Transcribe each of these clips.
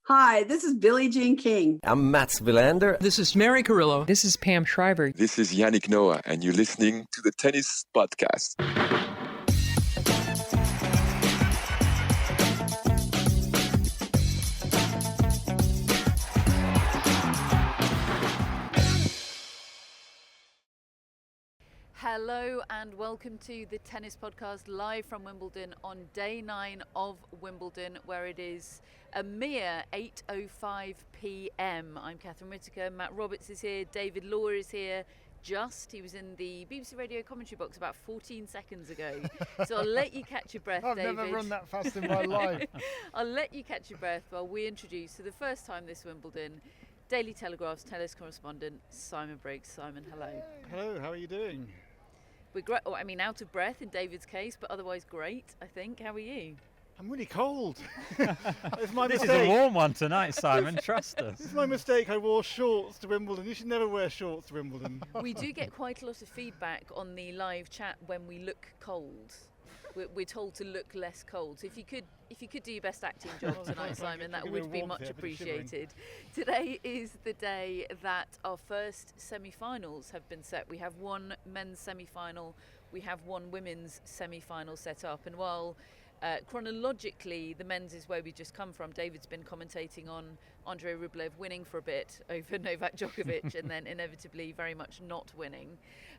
Hi, this is Billie Jean King. I'm Mats Wilander. This is Mary Carrillo. This is Pam Shriver. This is Yannick Noah, and you're listening to the Tennis Podcast. Hello and welcome to the Tennis Podcast live from Wimbledon on day 9 of Wimbledon, where it is a mere 8:05 p.m. I'm Catherine Whitaker, Matt Roberts is here, David Law is here. He was in the BBC Radio commentary box about 14 seconds ago. So I'll let you catch your breath, I've David. never run that fast in my life. I'll let you catch your breath while we introduce, for the first time this Wimbledon, Daily Telegraph's tennis correspondent, Simon Briggs. Simon, hello. Hello, how are you doing? We're great. I mean, out of breath in David's case, but otherwise great, I think. How are you? I'm really cold. It's my This mistake. is a warm one tonight, Simon. Trust us. It's my mistake. I wore shorts to Wimbledon. You should never wear shorts to Wimbledon. We do get quite a lot of feedback on the live chat when we look cold. We're told to look less cold. So if you could do your best acting job tonight, Simon, that would be much appreciated. Today is the day that our first semi-finals have been set. We have one men's semi-final, we have one women's semi-final set up, and while chronologically the men's is where we just come from, David's been commentating on Andrei Rublev winning for a bit over Novak Djokovic and then inevitably very much not winning.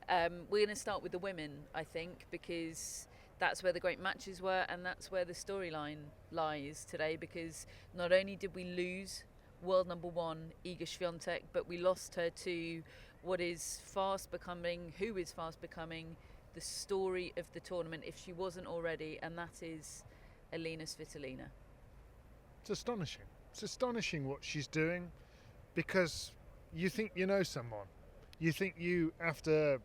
We're going to start with the women, I think, because that's where the great matches were, and that's where the storyline lies today, because not only did we lose world number one Iga Swiatek, but we lost her to who is fast becoming the story of the tournament, if she wasn't already, and that is Elina Svitolina. It's astonishing. It's astonishing what she's doing, because you think you know someone. You think after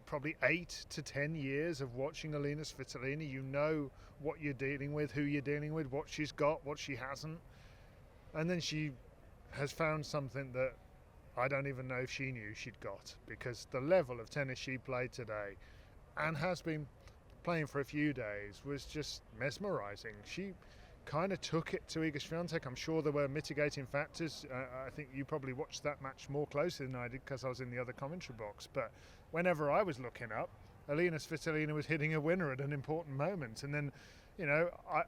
probably 8 to 10 years of watching Elina Svitolina, you know what you're dealing with, who you're dealing with, what she's got, what she hasn't. And then she has found something that I don't even know if she knew she'd got, because the level of tennis she played today, and has been playing for a few days, was just mesmerising. She kind of took it to Iga Swiatek. I'm sure there were mitigating factors. I think you probably watched that match more closely than I did, because I was in the other commentary box. But whenever I was looking up, Elina Svitolina was hitting a winner at an important moment. And then,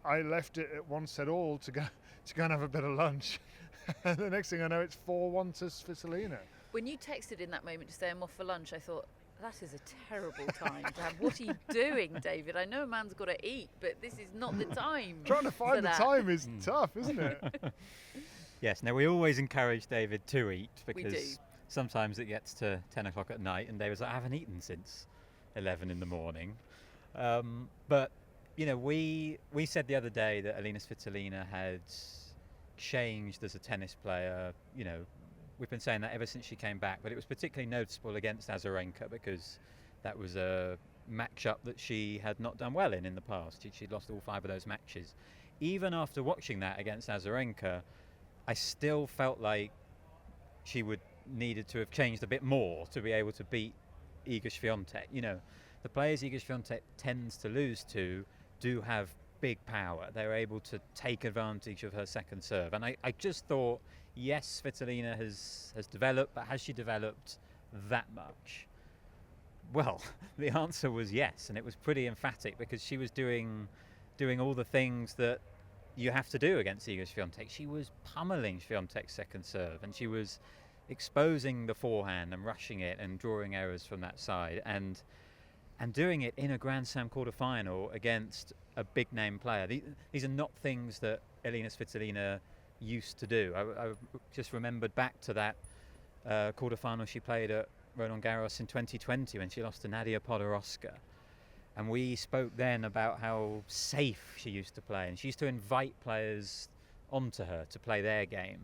I left it at one set all to go and have a bit of lunch. And the next thing I know, it's 4-1 to Svitolina. When you texted in that moment to say I'm off for lunch, I thought, that is a terrible time to have. What are you doing, David? I know a man's got to eat, but this is not the time. Trying to find the time is tough, isn't it? Yes, now we always encourage David to eat, We do. because sometimes it gets to 10 o'clock at night and David's like, I haven't eaten since 11 in the morning. But, we said the other day that Elina Svitolina had changed as a tennis player. We've been saying that ever since she came back, but it was particularly noticeable against Azarenka, because that was a matchup that she had not done well in the past. She'd lost all 5 of those matches. Even after watching that against Azarenka, I still felt like she needed to have changed a bit more to be able to beat Iga Swiatek. The players Iga Swiatek tends to lose to do have big power. They're able to take advantage of her second serve. And I just thought, yes, Svitolina has developed, but has she developed that much? Well, the answer was yes, and it was pretty emphatic, because she was doing all the things that you have to do against Iga Swiatek. She was pummeling Swiatek's second serve, and she was exposing the forehand and rushing it and drawing errors from that side, and doing it in a Grand Slam quarter-final against a big-name player. These are not things that Elina Svitolina used to do. I just remembered back to that quarter-final she played at Roland Garros in 2020 when she lost to Nadia Podoroska. And we spoke then about how safe she used to play, and she used to invite players onto her to play their game.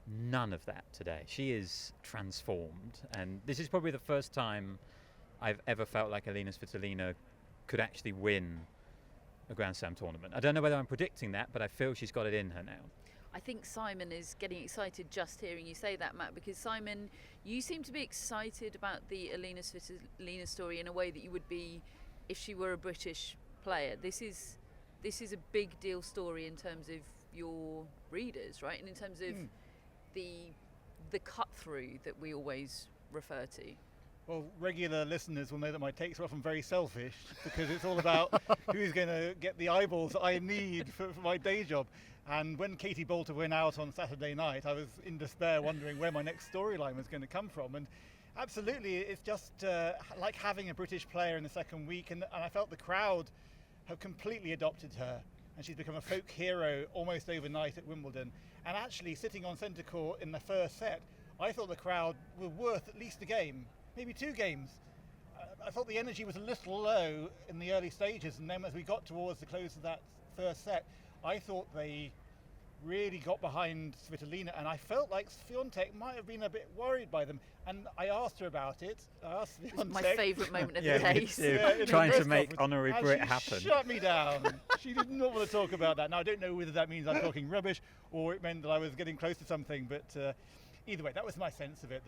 None of that today. She is transformed, and this is probably the first time I've ever felt like Elina Svitolina could actually win a Grand Slam tournament. I don't know whether I'm predicting that, but I feel she's got it in her now. I think Simon is getting excited just hearing you say that, Matt, because Simon, you seem to be excited about the Elina Svitolina story in a way that you would be if she were a British player. This is a big deal story in terms of your readers, right? And in terms of the cut through that we always refer to. Well, regular listeners will know that my takes are often very selfish because it's all about who's going to get the eyeballs that I need for my day job. And when Katie Boulter went out on Saturday night, I was in despair wondering where my next storyline was going to come from. And absolutely, it's just like having a British player in the second week. And I felt the crowd have completely adopted her. And she's become a folk hero almost overnight at Wimbledon. And actually, sitting on centre court in the first set, I thought the crowd were worth at least a game. Maybe 2 games. I thought the energy was a little low in the early stages, and then as we got towards the close of that first set, I thought they really got behind Svitolina, and I felt like Swiatek might have been a bit worried by them. And I asked her about it. I asked Swiatek. My favourite moment of the me day. too. Trying to make honorary Brit happen. She shut me down. She did not want to talk about that. Now, I don't know whether that means I'm talking rubbish or it meant that I was getting close to something, but either way, that was my sense of it,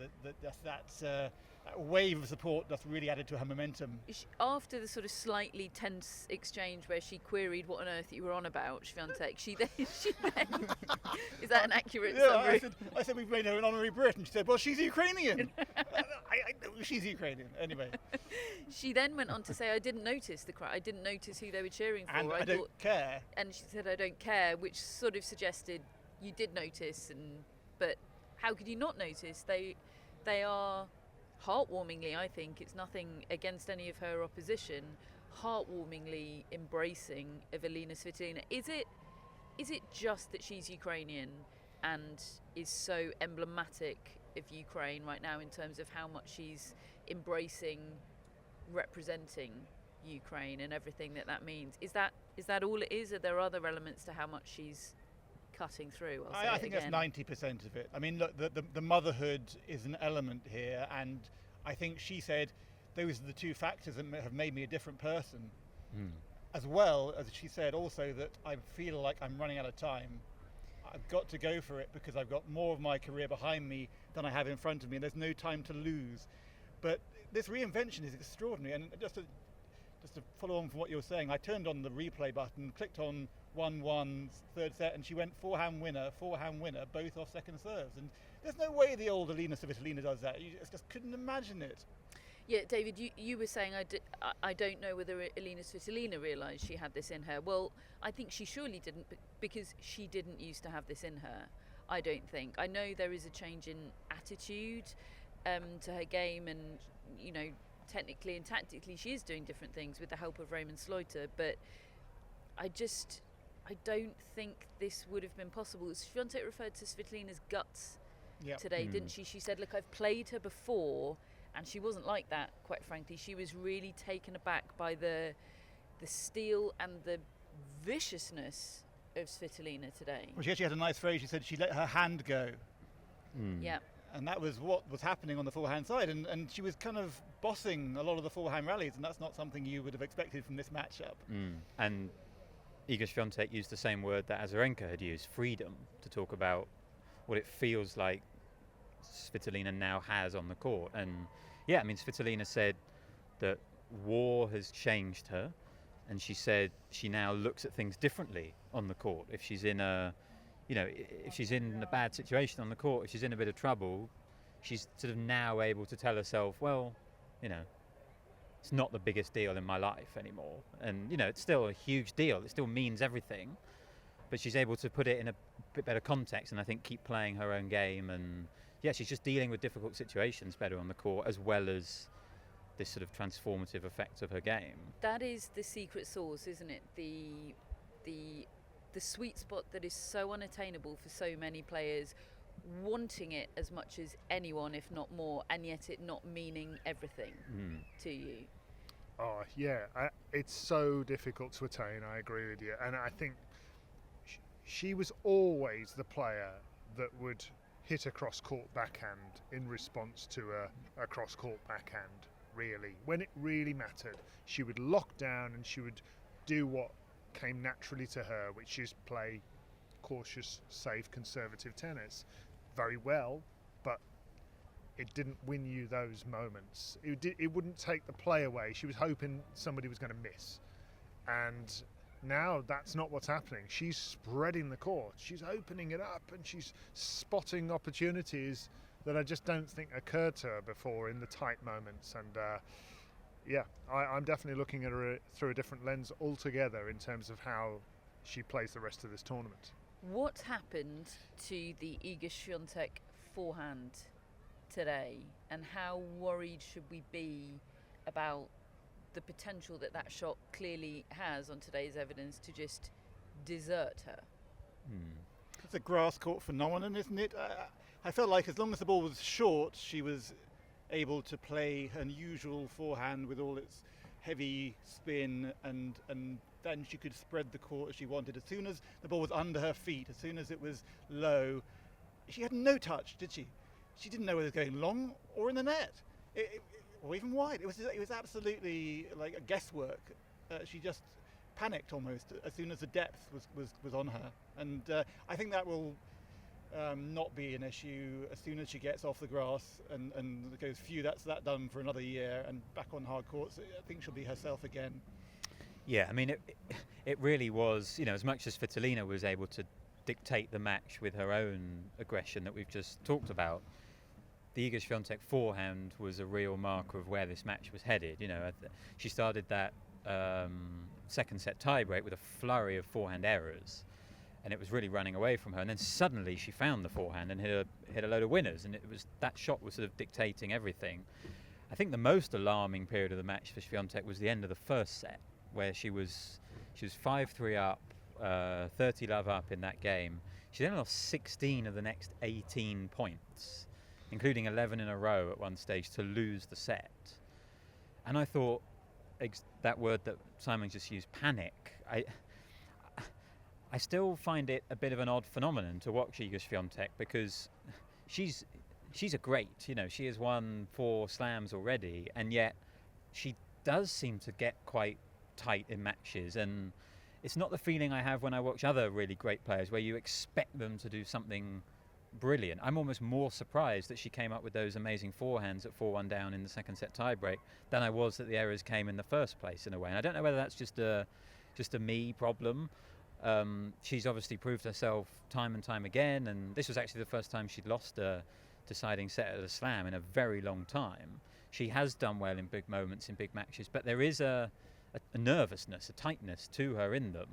that wave of support just really added to her momentum. After the sort of slightly tense exchange where she queried what on earth you were on about, Swiatek, she then is that an accurate summary? I said we've made her an honorary Brit, and she said, well, she's Ukrainian. I know she's Ukrainian. Anyway. She then went on to say, I didn't notice the crowd. I didn't notice who they were cheering for. And I don't care. And she said, I don't care, which sort of suggested you did notice, but how could you not notice? They are heartwarmingly, I think, it's nothing against any of her opposition, heartwarmingly embracing Evelina Svitolina. Is it just that she's Ukrainian and is so emblematic of Ukraine right now in terms of how much she's embracing, representing Ukraine and everything that means? Is that all it is? Are there other elements to how much she's cutting through? I think that's 90% of it. I mean, look, the motherhood is an element here, and I think she said those are the 2 factors that have made me a different person. As well as she said also that I feel like I'm running out of time. I've got to go for it because I've got more of my career behind me than I have in front of me. There's no time to lose. But this reinvention is extraordinary, and just to follow on from what you were saying, I turned on the replay button, clicked on 1-1 third set, and she went forehand winner, both off second serves. And there's no way the old Alina Svitolina does that. You just couldn't imagine it. Yeah, David, you were saying I don't know whether Alina Svitolina realised she had this in her. Well, I think she surely didn't, because she didn't used to have this in her. I don't think. I know there is a change in attitude to her game, and technically and tactically she is doing different things with the help of Raymond Sleuter, but I don't think this would have been possible. Swiatek referred to Svitolina's guts today, didn't she? She said, look, I've played her before and she wasn't like that, quite frankly. She was really taken aback by the steel and the viciousness of Svitolina today. Well, she actually had a nice phrase. She said she let her hand go. Yeah. And that was what was happening on the forehand side. And she was kind of bossing a lot of the forehand rallies, and that's not something you would have expected from this matchup. And Iga Swiatek used the same word that Azarenka had used, freedom, to talk about what it feels like Svitolina now has on the court. And yeah, I mean, Svitolina said that war has changed her, and she said she now looks at things differently on the court. If she's in if she's in a bad situation on the court, if she's in a bit of trouble, she's sort of now able to tell herself, well, it's not the biggest deal in my life anymore. And, it's still a huge deal. It still means everything. But she's able to put it in a bit better context and I think keep playing her own game. And, yeah, she's just dealing with difficult situations better on the court, as well as this sort of transformative effect of her game. That is the secret sauce, isn't it? The sweet spot that is so unattainable for so many players, wanting it as much as anyone, if not more, and yet it not meaning everything to you. Oh, yeah. It's so difficult to attain, I agree with you. And I think she was always the player that would hit a cross-court backhand in response to a cross-court backhand, really. When it really mattered, she would lock down and she would do what came naturally to her, which is play cautious, safe, conservative tennis very well, but it didn't win you those moments. It wouldn't take the play away. She was hoping somebody was going to miss, and Now that's not what's happening. She's spreading the court. She's opening it up, and she's spotting opportunities that I just don't think occurred to her before in the tight moments. And I'm definitely looking at her through a different lens altogether in terms of how she plays the rest of this tournament. What happened to the Iga Swiatek forehand today, and how worried should we be about the potential that shot clearly has on today's evidence to just desert her? It's a grass court phenomenon, isn't it? I felt like as long as the ball was short, she was able to play her usual forehand with all its heavy spin, and then she could spread the court as she wanted. As soon as the ball was under her feet, as soon as it was low, she had no touch, did she? She didn't know whether it was going long or in the net, or even wide. It was absolutely like a guesswork. She just panicked almost as soon as the depth was on her, and I think that will not be an issue as soon as she gets off the grass and goes, phew, that's that done for another year, and back on hard courts. I think she'll be herself again. Yeah, I mean, it really was, as much as Svitolina was able to dictate the match with her own aggression that we've just talked about, the Iga Swiatek forehand was a real marker of where this match was headed. She started that second set tiebreak with a flurry of forehand errors, and it was really running away from her. And then suddenly she found the forehand and hit a load of winners, and that shot was sort of dictating everything. I think the most alarming period of the match for Swiatek was the end of the first set, where she was 5-3 up, 30 love up in that game. She then lost 16 of the next 18 points, including 11 in a row at one stage, to lose the set. And I thought, that word that Simon just used, panic, I still find it a bit of an odd phenomenon to watch Iga Swiatek, because she's a great, she has won 4 slams already, and yet she does seem to get quite tight in matches, and it's not the feeling I have when I watch other really great players where you expect them to do something brilliant. I'm almost more surprised that she came up with those amazing forehands at 4-1 down in the second set tiebreak than I was that the errors came in the first place, in a way. And I don't know whether that's just a me problem. She's obviously proved herself time and time again, and this was actually the first time she'd lost a deciding set at a slam in a very long time. She has done well in big moments, in big matches, but there is a nervousness, a tightness to her in them,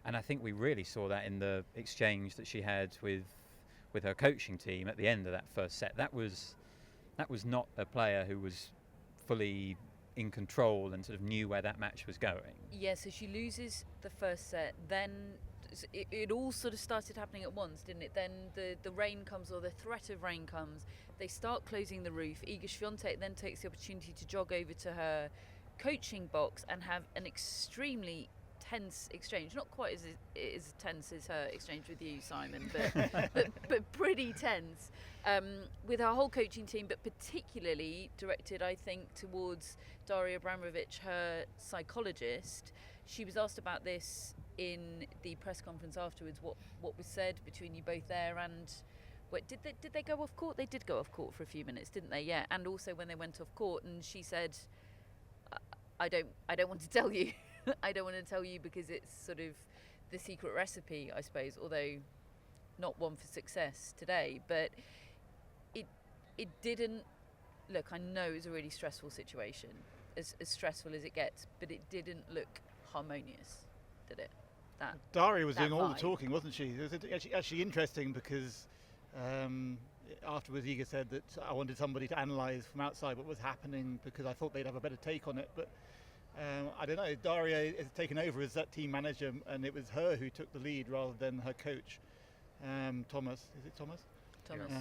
and I think we really saw that in the exchange that she had with her coaching team at the end of that first set. That was not a player who was fully in control and sort of knew where that match was going. Yeah, so she loses the first set, then it all sort of started happening at once, didn't it? Then the rain comes, or the threat of rain comes. They start closing the roof. Iga Swiatek then takes the opportunity to jog over to her coaching box and have an extremely tense exchange. Not quite as tense as her exchange with you, Simon, but pretty tense, with her whole coaching team, but particularly directed, I think, towards Daria Abramovic, her psychologist. She was asked about this in the press conference afterwards, what was said between you both there, and did they go off court? They did go off court for a few minutes, didn't they? Yeah, and also when they went off court, and she said, I don't want to tell you. I don't want to tell you because it's sort of the secret recipe, I suppose, although not one for success today. But it didn't look, I know it was a really stressful situation, as stressful as it gets, but it didn't look harmonious, did it? Daria was doing all the vibe. Talking, wasn't she? It was actually interesting because afterwards Iga said that I wanted somebody to analyse from outside what was happening because I thought they'd have a better take on it. But I don't know, Daria has taken over as that team manager, and it was her who took the lead rather than her coach, Thomas. Is it Thomas? Thomas.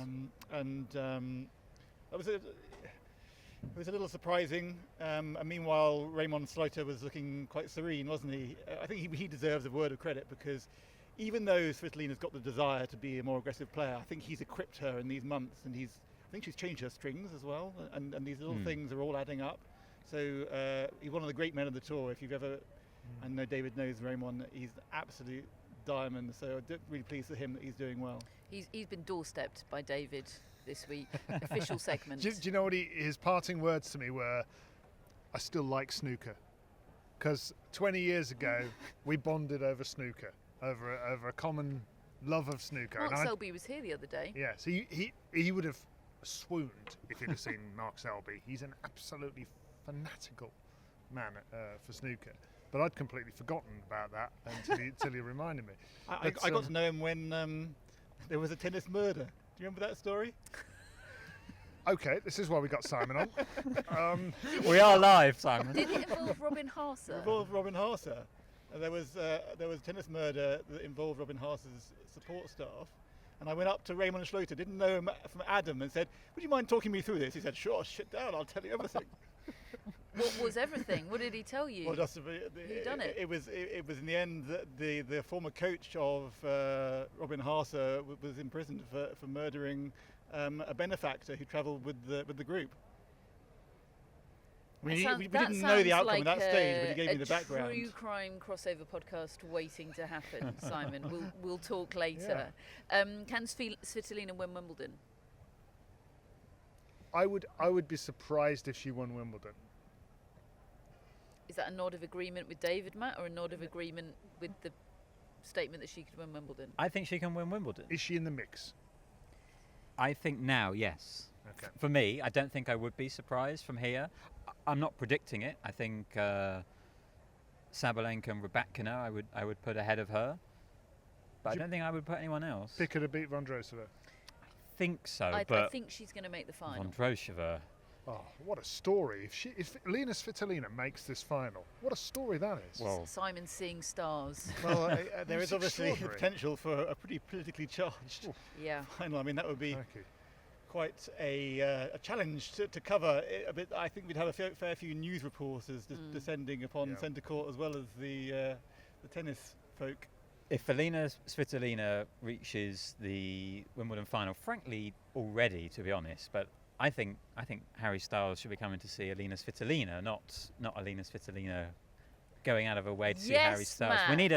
It was a little surprising. And meanwhile, Raymond Sluiter was looking quite serene, wasn't he? I think he deserves a word of credit, because even though Svitolina's got the desire to be a more aggressive player, I think he's equipped her in these months, and I think she's changed her strings as well, and these little things are all adding up. So he's one of the great men of the tour. If you've ever, I know David knows Raymond, he's an absolute diamond. So I'm really pleased with him that he's doing well. He's been doorstepped by David this week. Official segment. Do you know what his parting words to me were? I still like snooker. because 20 years ago we bonded over snooker, over a common love of snooker. Mark And Selby was here the other day. yeah, so he would have swooned if he'd have seen Mark Selby. He's an absolutely fanatical man for snooker. But I'd completely forgotten about that until he reminded me. I got to know him when there was a tennis murder. Do you remember that story? Okay, this is why we got Simon on. We are live, Simon. Did it involve Robin Haase? It involved Robin Haase. There was a tennis murder that involved Robin Haase's support staff. And I went up to Raymond Schloter, didn't know him from Adam, and said, "Would you mind talking me through this?" He said, "Sure, sit down, I'll tell you everything." What was everything? What did he tell you? Well, just Who done it? It was in the end that the former coach of Robin Haase was imprisoned for murdering a benefactor who travelled with the group. We didn't know the outcome at that stage, but he gave me the background. A true crime crossover podcast waiting to happen, Simon. We'll talk later. Can Svitolina win Wimbledon? I would be surprised if she won Wimbledon. Is that a nod of agreement with David, Matt, or a nod of agreement with the statement that she could win Wimbledon? I think she can win Wimbledon. Is she in the mix? I think now, yes. Okay. For me, I don't think I would be surprised from here. I'm not predicting it. I think Sabalenka and Rybakina I would put ahead of her. But I don't think I would put anyone else. Pick her to beat Vondrousova. I think so, I but think she's going to make the final. Vondrousova. Oh, what a story! If Elina Svitolina makes this final, what a story that is. Well, Simon's seeing stars. Well, there It's is obviously extraordinary. potential for a pretty politically charged Yeah. final. I mean, that would be Thank you. quite a challenge to cover. I think we'd have a fair few news reporters descending upon Yeah. centre court, as well as the tennis folk. if Elina Svitolina reaches the Wimbledon final, frankly, already, to be honest, but I think Harry Styles should be coming to see Elina Svitolina, not Elina Svitolina going out of her way to see Harry Styles. We need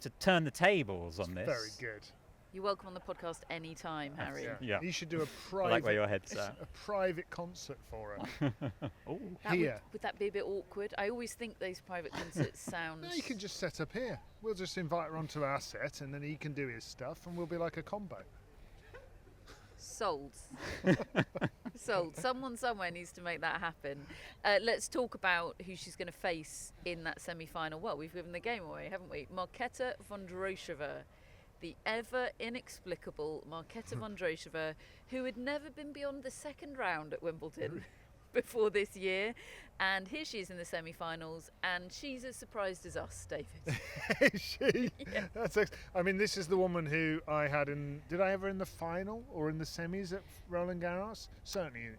to turn the tables on this. Very good. You're welcome on the podcast anytime, Harry. Yeah. You should do a I private, like where your head's at. a private concert for her. Oh, Here. Would that be a bit awkward? I always think those private concerts sound... No, you can just set up here. We'll just invite her onto our set, and then he can do his stuff, and we'll be like a combo. Sold. Sold. Someone somewhere needs to make that happen. Let's talk about who she's going to face in that semi-final. Well, we've given the game away, haven't we? Marketa Vondrousova, the ever inexplicable Marketa Vondrousova, who had never been beyond the second round at Wimbledon before this year. And here she is in the semi-finals, and she's as surprised as us, David. Is she? Yeah. I mean, this is the woman who I had in... Did I ever in the final or in the semis at Roland Garros? Certainly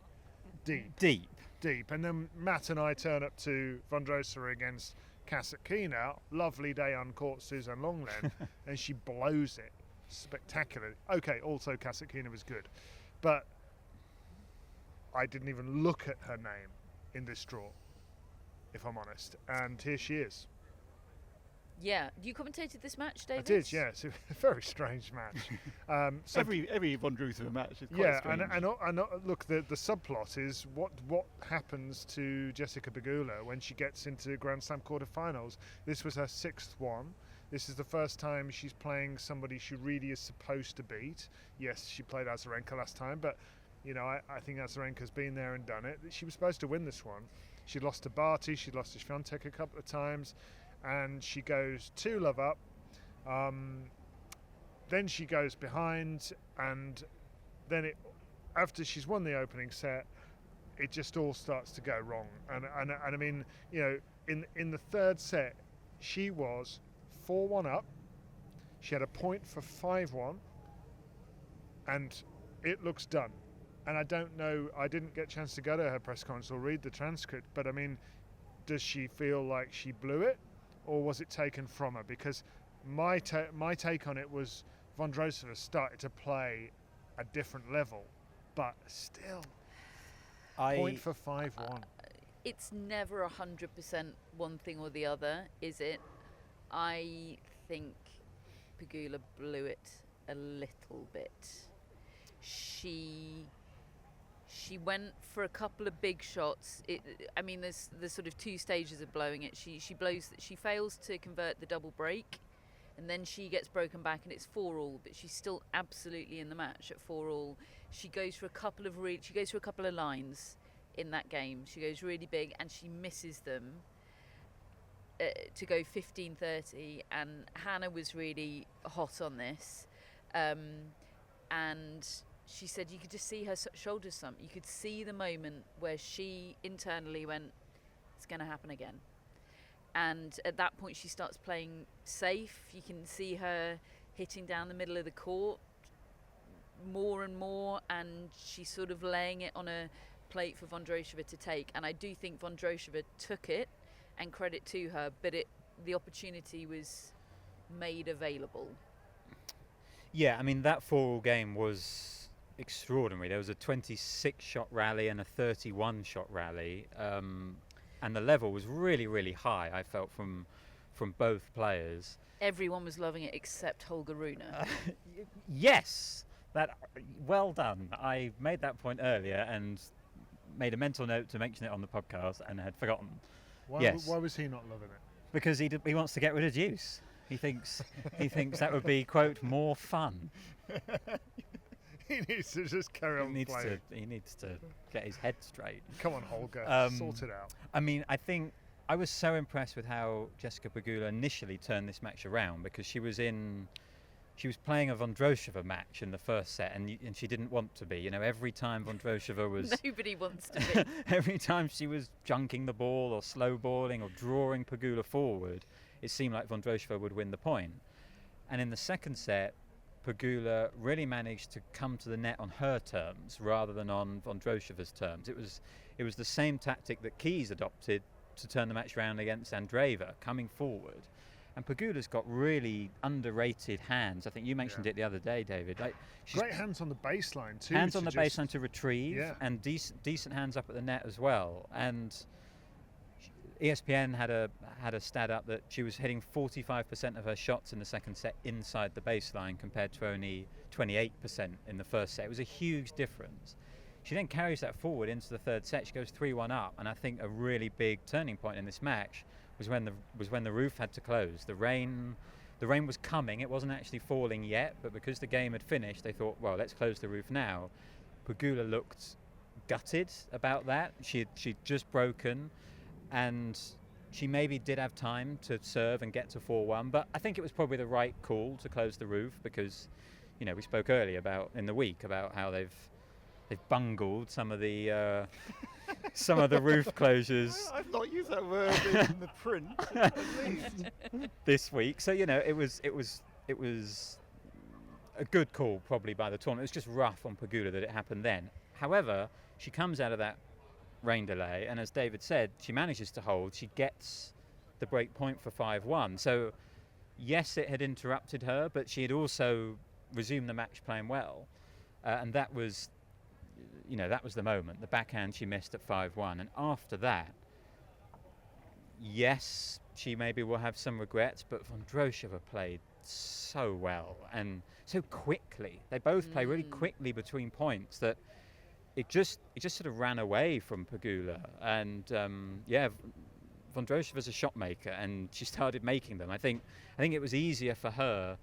deep. And then Matt and I turn up to Vondrousova against Kasatkina. Lovely day on court, Suzanne Longlen, and she blows it spectacularly. Okay, also Kasatkina was good, but I didn't even look at her name in this draw, if I'm honest. And here she is. Yeah. You commentated this match, David? I did, yeah. It's a very strange match. So Every Vondrousova match is quite strange. and look, the subplot is what happens to Jessica Pegula when she gets into Grand Slam quarterfinals. This was her 6th one. This is the first time she's playing somebody she really is supposed to beat. Yes, she played Azarenka last time, but you know, I think Azarenka's been there and done it. She was supposed to win this one. She lost to Barty, she lost to Swiatek a couple of times, and she goes 2-love up. Then she goes behind, and then after she's won the opening set, it just all starts to go wrong. And I mean, you know, in the third set, she was 4-1 up. She had a point for 5-1, and it looks done. And I don't know, I didn't get a chance to go to her press conference or read the transcript, but I mean, does she feel like she blew it, or was it taken from her? Because my take on it was Vondrousova started to play a different level, but still, point for 5-1. It's never 100% one thing or the other, is it? I think Pegula blew it a little bit. She she went for a couple of big shots. There's sort of two stages of blowing it. She fails to convert the double break, and then she gets broken back, and it's 4-all. But she's still absolutely in the match at 4-all. She goes for a couple of lines in that game. She goes really big, and she misses them to go 15-30. And Hannah was really hot on this, and she said you could just see her shoulders slump. You could see the moment where she internally went, it's going to happen again. And at that point she starts playing safe. You can see her hitting down the middle of the court more and more, and she's sort of laying it on a plate for Vondrousova to take. And I do think Vondrousova took it, and credit to her, but the opportunity was made available. Yeah, I mean, that 4-all game was extraordinary. There was a 26-shot rally and a 31-shot rally, and the level was really, really high, I felt, from both players. Everyone was loving it except Holger Rune. Yes, well done. I made that point earlier and made a mental note to mention it on the podcast and had forgotten. Why was he not loving it? Because he wants to get rid of Deuce. He thinks that would be, quote, more fun. He needs to just carry on playing. He needs to get his head straight. Come on, Holger, sort it out. I mean, I think I was so impressed with how Jessica Pegula initially turned this match around, because she was playing a Vondrousova match in the first set, and she didn't want to be. Every time Vondrousova was... Nobody wants to be. Every time she was junking the ball or slow balling or drawing Pegula forward, it seemed like Vondrousova would win the point. And in the second set, Pegula really managed to come to the net on her terms rather than on Vondrousova's terms. It was the same tactic that Keys adopted to turn the match around against Andreeva, coming forward. And Pegula's got really underrated hands. I think you mentioned it the other day, David. Great hands on the baseline too. Hands on the baseline to retrieve, and decent hands up at the net as well. And ESPN had a stat up that she was hitting 45% of her shots in the second set inside the baseline compared to only 28% in the first set. It was a huge difference. She then carries that forward into the third set. She goes 3-1 up, and I think a really big turning point in this match was when the roof had to close. The rain was coming. It wasn't actually falling yet, but because the game had finished, they thought, well, let's close the roof now. Pegula looked gutted about that. She'd just broken, and she maybe did have time to serve and get to 4-1, but I think it was probably the right call to close the roof, because we spoke earlier in the week about how they've bungled some of the roof closures. I've not used that word in the print at least this week. So it was a good call probably by the tournament. It was just rough on Pegula that it happened then. However, she comes out of that rain delay, and as David said, she manages to hold. She gets the break point for 5-1. So yes, it had interrupted her, but she had also resumed the match playing well, and that was the moment. The backhand she missed at 5-1, and after that, yes, she maybe will have some regrets, but Vondrousova played so well and so quickly. They both play really quickly between points that it just sort of ran away from Pegula. And Vondrousova's a shot maker, and she started making them. I think it was easier for her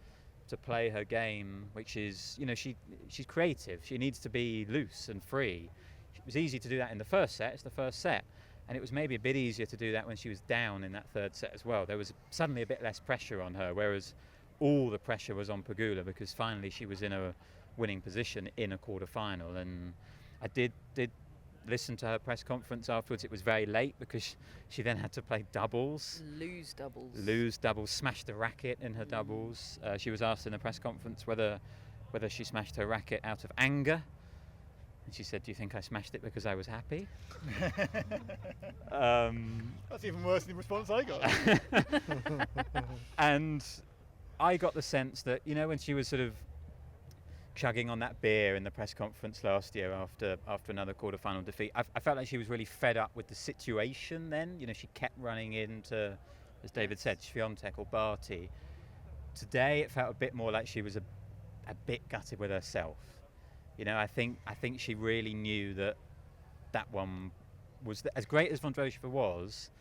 to play her game, which is, she's creative. She needs to be loose and free. It was easy to do that in the first set. It's the first set. And it was maybe a bit easier to do that when she was down in that third set as well. There was suddenly a bit less pressure on her, whereas all the pressure was on Pegula, because finally she was in a winning position in a quarter-final. And I did listen to her press conference afterwards. It was very late because she then had to play doubles. Lose doubles, smash the racket in her doubles. She was asked in a press conference whether she smashed her racket out of anger. And she said, "Do you think I smashed it because I was happy?" That's even worse than the response I got. And I got the sense that, when she was sort of chugging on that beer in the press conference last year after another quarter-final defeat, I felt like she was really fed up with the situation then. She kept running into, as David said, Swiatek or Barty. Today it felt a bit more like she was a bit gutted with herself. I think she really knew that that one was as great as Vondrousova was.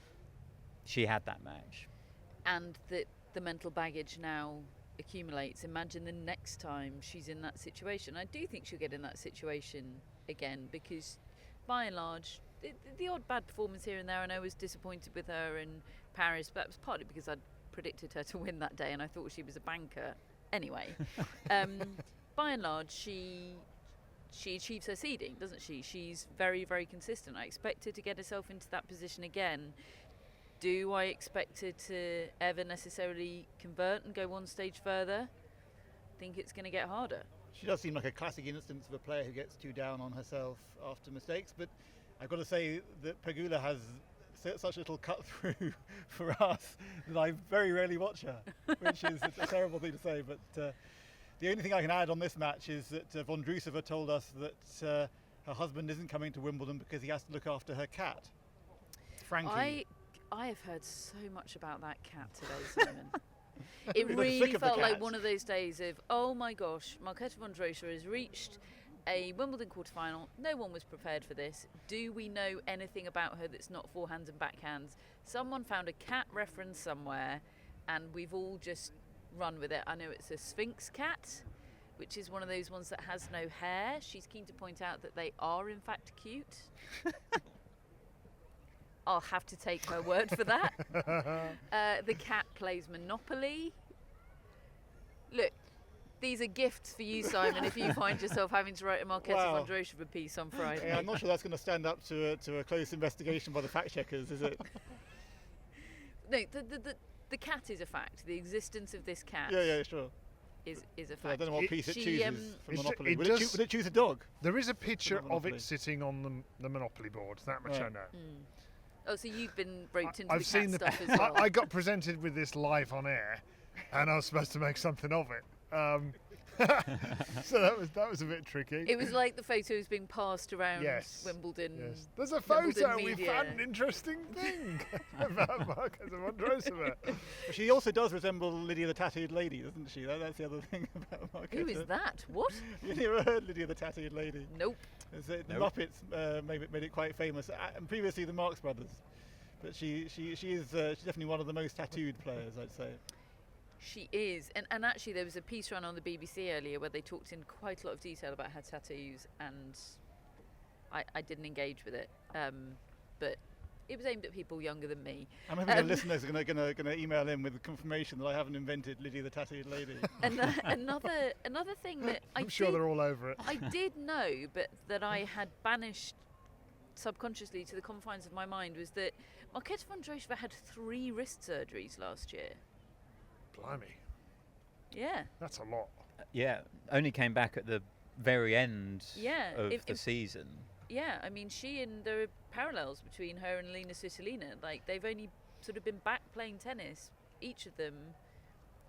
She had that match, And the mental baggage now accumulates. Imagine the next time she's in that situation. I do think she'll get in that situation again, because by and large, the odd bad performance here and there, and I was disappointed with her in Paris, but that was partly because I'd predicted her to win that day and I thought she was a banker. Anyway, by and large, she achieves her seeding, doesn't she? She's very, very consistent. I expect her to get herself into that position again. Do I expect her to ever necessarily convert and go one stage further? I think it's going to get harder. She does seem like a classic instance of a player who gets too down on herself after mistakes, but I've got to say that Pegula has such little cut through for us that I very rarely watch her, which is a terrible thing to say. But the only thing I can add on this match is that Vondrousova told us that her husband isn't coming to Wimbledon because he has to look after her cat, Frankie. I have heard so much about that cat today, Simon. It really felt like one of those days of, oh my gosh, Marketa Vondrousova has reached a Wimbledon quarterfinal. No one was prepared for this. Do we know anything about her that's not forehands and backhands? Someone found a cat reference somewhere, and we've all just run with it. I know it's a Sphinx cat, which is one of those ones that has no hair. She's keen to point out that they are in fact cute. I'll have to take her word for that. The cat plays Monopoly. Look, these are gifts for you, Simon, if you find yourself having to write a Marketa Vondrousova piece on Friday. Yeah, I'm not sure that's going to stand up to a close investigation by the fact checkers, is it? No, the cat is a fact. The existence of this cat sure. is a fact. So I don't know what piece it chooses for Monopoly. Would it choose a dog? There is a picture of it sitting on the Monopoly board, that much I know. Oh, so you've been roped into I've the seen cat stuff as well. I got presented with this live on air, and I was supposed to make something of it. So that was a bit tricky. It was like the photos being passed around Wimbledon. Yes. There's a Wimbledon photo. We media. found an interesting thing about Marketa Vondrousova. She also does resemble Lydia the Tattooed Lady, doesn't she? That's the other thing about Marketa. Who is that? What? You never heard Lydia the Tattooed Lady? Nope. The Muppets made it quite famous, and previously the Marx Brothers. But she's definitely one of the most tattooed players, I'd say. She is, and actually there was a piece run on the BBC earlier where they talked in quite a lot of detail about her tattoos, and I didn't engage with it, but it was aimed at people younger than me. I'm hoping the listeners are going to email in with confirmation that I haven't invented Lydia the Tattooed Lady. Another thing that I'm sure they're all over it. I did know, but that I had banished subconsciously to the confines of my mind, was that Marketa Vondrousova had 3 wrist surgeries last year. Blimey. Yeah. That's a lot. Yeah, only came back at the very end of the season. Yeah, I mean, there are parallels between her and Alina Svitolina. Like, they've only sort of been back playing tennis, each of them,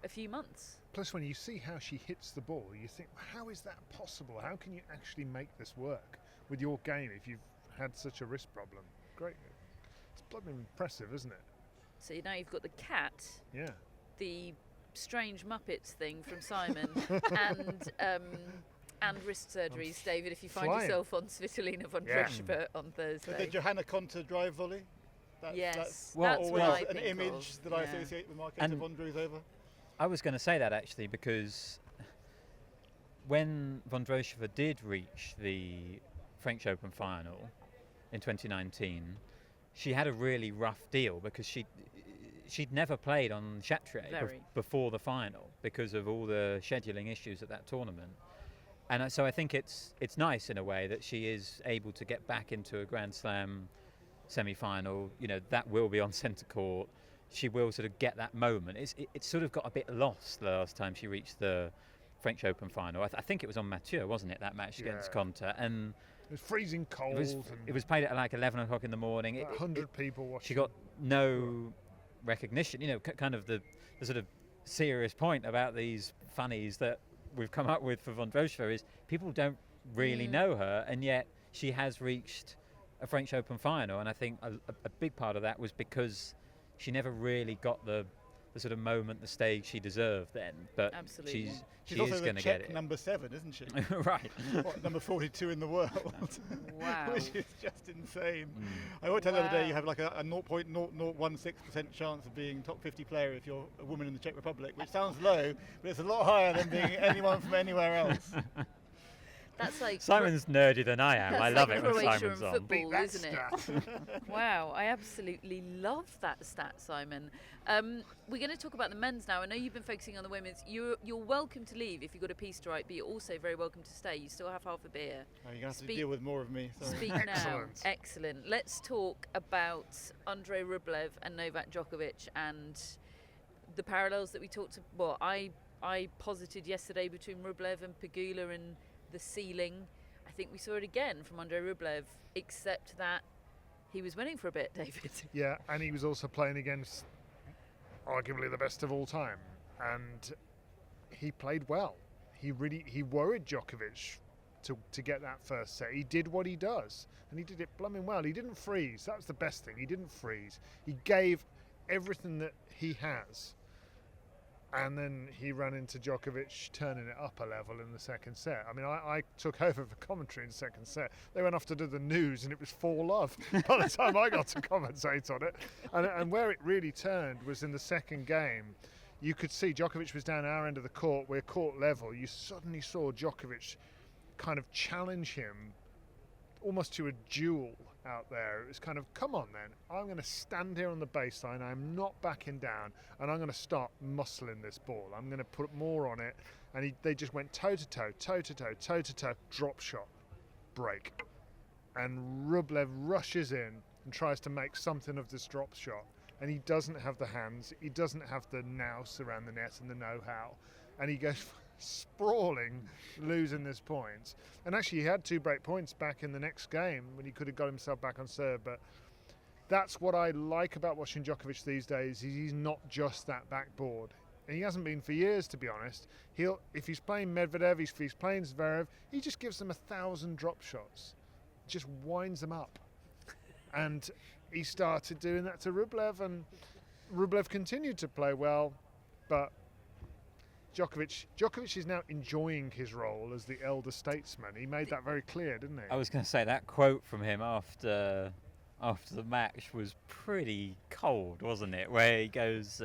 a few months. Plus, when you see how she hits the ball, you think, how is that possible? How can you actually make this work with your game if you've had such a wrist problem? Great. It's bloody impressive, isn't it? So now you've got the cat. Yeah. The strange Muppets thing from Simon, and wrist surgeries, David, if you find yourself on Svitolina Vondrousova on Thursday. So the Johanna Konta drive volley? That's always an image that I associate with Marketa Vondrousova. I was going to say that actually, because when Vondrousova did reach the French Open final in 2019, she had a really rough deal because she'd never played on Châtrier before the final because of all the scheduling issues at that tournament. And so I think it's nice in a way that she is able to get back into a Grand Slam semi-final. You know, that will be on centre court. She will sort of get that moment. It's sort of got a bit lost the last time she reached the French Open final. I think it was on Mathieu, wasn't it, that match against Konta? And it was freezing cold. It was played at like 11 o'clock in the morning. 100 people watching. She got no recognition. You know, kind of the sort of serious point about these funnies that we've come up with for Vondrousova is people don't really know her, and yet she has reached a French Open final. And I think a big part of that was because she never really got the sort of moment, the stage she deserved then. But Absolutely. she also is the going to Czech get it. number 7, isn't she? Right. What, number 42 in the world. Wow. Which is just insane. I worked out the other day you have like a 0.0016% chance of being top 50 player if you're a woman in the Czech Republic, which sounds low, but it's a lot higher than being anyone from anywhere else. That's like Simon's nerdier than I am. that's I love like it when Croatia Simon's and on. football, Beat that isn't it? stat. Wow, I absolutely love that stat, Simon. We're going to talk about the men's now. I know you've been focusing on the women's. You're welcome to leave if you've got a piece to write, but you're also very welcome to stay. You still have half a beer. Oh, you're going to have to Speak- deal with more of me. Sorry. Speak now. Excellent. Excellent. Let's talk about Andrei Rublev and Novak Djokovic and the parallels that we talked to. Well, I posited yesterday between Rublev and Pegula and the ceiling. I think we saw it again from Andrei Rublev, except that he was winning for a bit, David. Yeah, and he was also playing against arguably the best of all time, and he played well. He worried Djokovic to get that first set. He did what he does, and he did it blooming well. He didn't freeze. That was the best thing. He didn't freeze. He gave everything that he has. And then he ran into Djokovic turning it up a level in the second set. I mean, I took over for commentary in the second set. They went off to do the news and it was 4-love by the time I got to commentate on it. And where it really turned was in the second game. You could see Djokovic was down our end of the court. We're court level. You suddenly saw Djokovic kind of challenge him almost to a duel out there. It was kind of, come on then, I'm going to stand here on the baseline, I'm not backing down, and I'm going to start muscling this ball. I'm going to put more on it. And they just went toe-to-toe, toe-to-toe, toe-to-toe, drop shot, break. And Rublev rushes in and tries to make something of this drop shot. And he doesn't have the hands, he doesn't have the nous around the net and the know-how. And he goes sprawling, losing this point. And actually he had 2 break points back in the next game when he could have got himself back on serve. But that's what I like about watching Djokovic these days. He's not just that backboard. And he hasn't been for years, to be honest. If he's playing Medvedev, if he's playing Zverev, he just gives them 1,000 drop shots. Just winds them up. And he started doing that to Rublev, and Rublev continued to play well, but Djokovic is now enjoying his role as the elder statesman. He made that very clear, didn't he? I was going to say that quote from him after the match was pretty cold, wasn't it? Where he goes,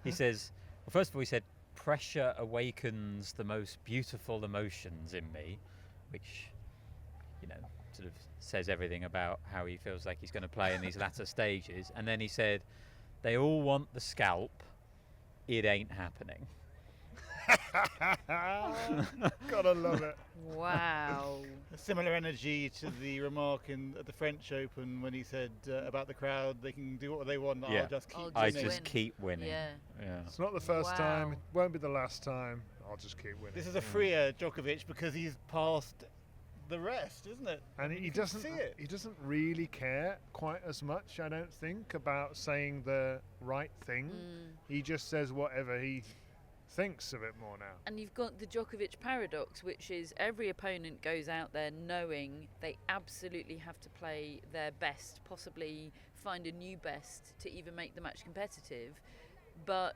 he says, well, first of all, he said, "Pressure awakens the most beautiful emotions in me," which, sort of says everything about how he feels like he's going to play in these latter stages. And then he said, "They all want the scalp. It ain't happening." Gotta love it. Wow. A similar energy to the remark at the French Open when he said about the crowd, they can do what they want, Yeah. I'll just keep I'll I winning. just keep winning. Yeah. Yeah. It's not the first time, Wow. it won't be the last time. I'll just keep winning. This is a freer Djokovic because he's past the rest, isn't it? And You he can doesn't see it. he doesn't really care quite as much, I don't think, about saying the right thing. He just says whatever he thinks a bit more now. And you've got the Djokovic paradox, which is every opponent goes out there knowing they absolutely have to play their best, possibly find a new best to even make the match competitive. But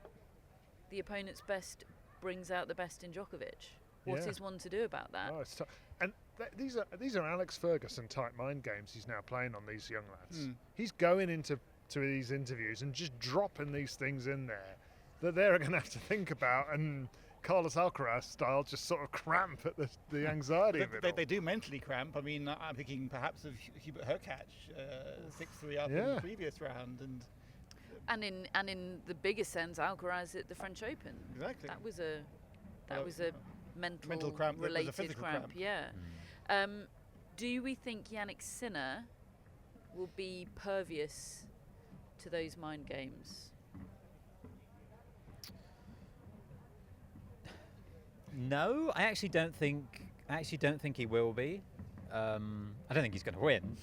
the opponent's best brings out the best in Djokovic. What Yeah. is one to do about that? Oh, it's and these are Alex Ferguson type mind games he's now playing on these young lads. He's going into these interviews and just dropping these things in there that they're going to have to think about, and Carlos Alcaraz style just sort of cramp at the anxiety of it. They do mentally cramp. I mean, I'm thinking perhaps of Hubert Hurkacz, 6-3 up in Yeah. the previous round, And in the bigger sense, Alcaraz at the French Open. exactly. That was a mental cramp that was a related physical cramp. cramp. Yeah. Do we think Yannick Sinner will be pervious to those mind games? No, I actually don't think he will be. I don't think he's going to win.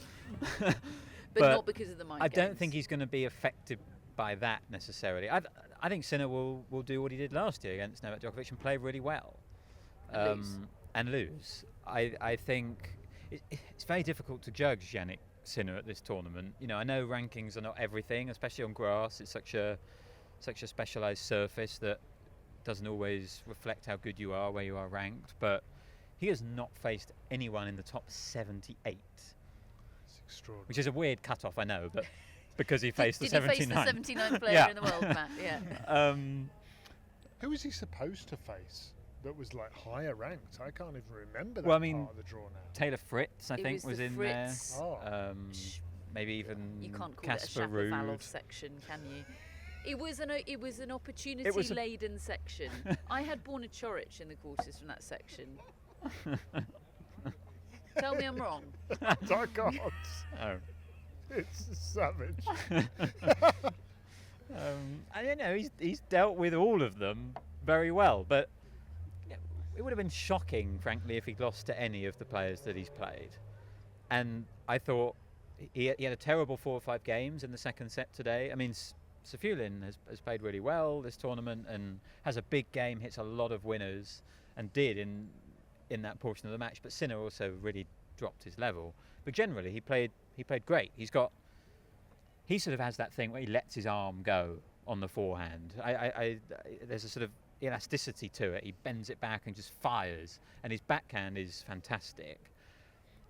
But not because of the mind I games. don't think he's going to be affected by that necessarily. I think Sinner will do what he did last year against Novak Djokovic and play really well. And lose. I think it's very difficult to judge Yannick Sinner at this tournament. I know rankings are not everything, especially on grass. It's such a such a specialised surface that doesn't always reflect how good you are where you are ranked. But he has not faced anyone in the top 78, It's extraordinary. which is a weird cut-off, I know, but because he faced Did the he face 79. the 79th player Yeah. in the world, Matt? Yeah. Who was he supposed to face that was like higher ranked? I can't even remember that Well, I mean, part of the draw now. Taylor Fritz, I It think, was the in there. Fritz. Oh. Maybe even You can't call Casper it a Shapovalov Ruud. section, can you? It was an opportunity It was a- laden section. I had Borna Choric in the quarters from that section. Tell me I'm wrong. I can't. Oh. It's savage. I don't know. He's dealt with all of them very well, but it would have been shocking, frankly, if he'd lost to any of the players that he's played. And I thought he had a terrible 4 or 5 games in the second set today. I mean, Svitolina has played really well this tournament and has a big game, hits a lot of winners, and did in that portion of the match. But Sinner also really dropped his level. But generally, he played great. He sort of has that thing where he lets his arm go on the forehand. There's a sort of elasticity to it. He bends it back and just fires, and his backhand is fantastic.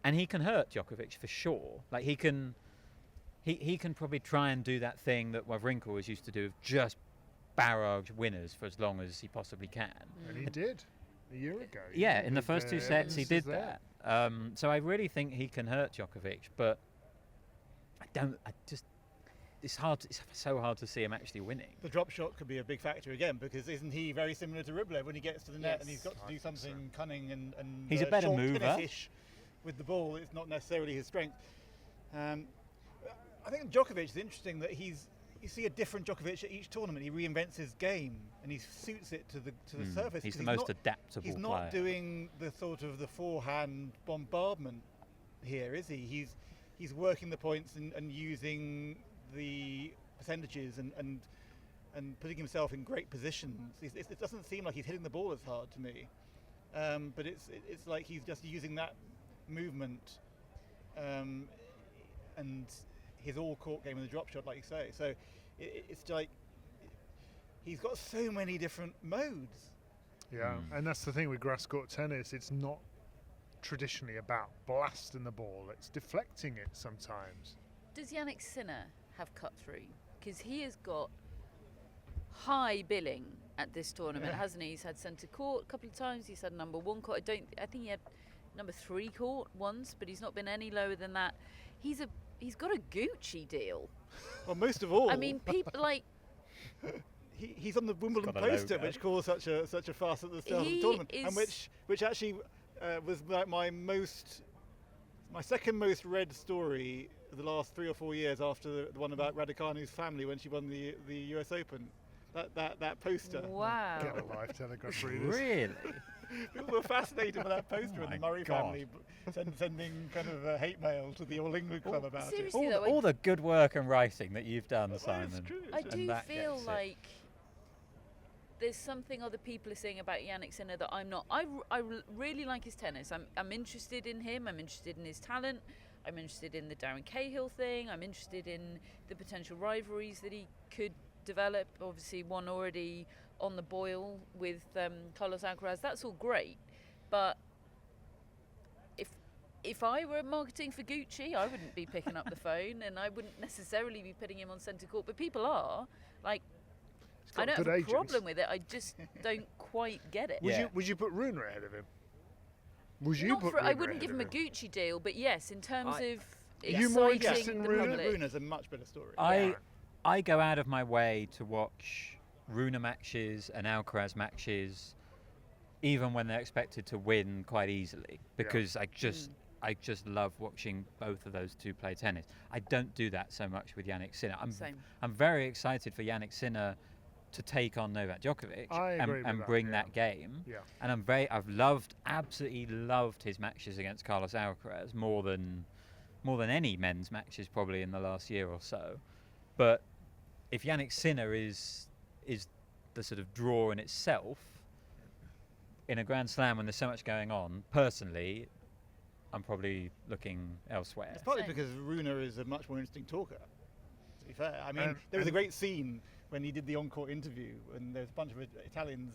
And he can hurt Djokovic for sure. Like he can probably try and do that thing that Wawrinka was used to do, of just barrage winners for as long as he possibly can. And he did a year ago. Yeah, in the first 2 sets he did there. that. So I really think he can hurt Djokovic, but it's so hard to see him actually winning. The drop shot could be a big factor again, because isn't he very similar to Rublev when he gets to the net and he's got to do something cunning and He's a better short mover. tennis-ish with the ball. It's not necessarily his strength. I think Djokovic is interesting that you see a different Djokovic at each tournament. He reinvents his game and he suits it to the surface. He's 'cause the most not, adaptable He's player. not doing the sort of the forehand bombardment here, is he? He's working the points and using the percentages and putting himself in great positions. It doesn't seem like he's hitting the ball as hard to me, but it's like he's just using that movement and his all-court game in the drop shot, like you say. So it's like he's got so many different modes. Yeah, and that's the thing with grass court tennis. It's not traditionally about blasting the ball. It's deflecting it sometimes. Does Yannick Sinner have cut through? Because he has got high billing at this tournament, hasn't he? He's had centre court a couple of times. He's had number 1 court. I think he had number 3 court once, but he's not been any lower than that. He's got a Gucci deal. Well, most of all, I mean, people like he's on the Wimbledon got a poster, logo. which caused such a fuss at the start of He the tournament, and is- which actually was like my second most read story of the last 3 or 4 years, after the one about Raducanu's family when she won the US Open. That poster. wow. Get a life, Telegraph readers. Really? People were fascinated by that poster, Oh and the my Murray God. family sending kind of hate mail to the All England Club about it. seriously, all, though, all the good work and writing that you've done, Well, Simon. it's true. I And do that feel gets it. like there's something other people are saying about Yannick Sinner that I'm not. Really like his tennis. I'm interested in him. I'm interested in his talent. I'm interested in the Darren Cahill thing. I'm interested in the potential rivalries that he could develop. Obviously, one already on the boil with Carlos Alcaraz. That's all great, but if I were marketing for Gucci, I wouldn't be picking up the phone, and I wouldn't necessarily be putting him on centre court. But people are. Like, got I don't good have a agents. problem with it. I just don't quite get it. Yeah. Would you put Runa ahead of him? Would you Not put for, I Runa wouldn't give ahead him a of him? Gucci deal, but yes, in terms of You more interested exciting in the Runa? public. Runa's a much better story. I go out of my way to watch Runa matches and Alcaraz matches, even when they're expected to win quite easily, because I just love watching both of those two play tennis. I don't do that so much with Yannick Sinner. Same. I'm very excited for Yannick Sinner to take on Novak Djokovic I agree with and that, bring yeah. that game. Yeah. And absolutely loved his matches against Carlos Alcaraz more than any men's matches probably in the last year or so. But if Yannick Sinner is the sort of draw in itself in a Grand Slam when there's so much going on, personally, I'm probably looking elsewhere. It's partly Same. because Runa is a much more interesting talker. be fair. I mean, there was a great scene when he did the encore interview, and there was a bunch of Italians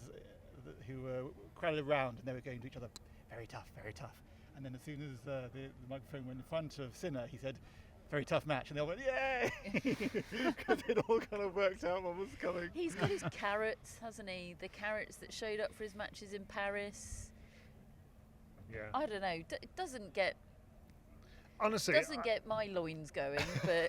who were crowded around, and they were going to each other, very tough, very tough. And then as soon as the microphone went in front of Sinner, he said, very tough match, and they all went, yay! Because it all kind of worked out what was coming. He's got his carrots, hasn't he? The carrots that showed up for his matches in Paris. Yeah. I don't know. It doesn't get Honestly, get my loins going, but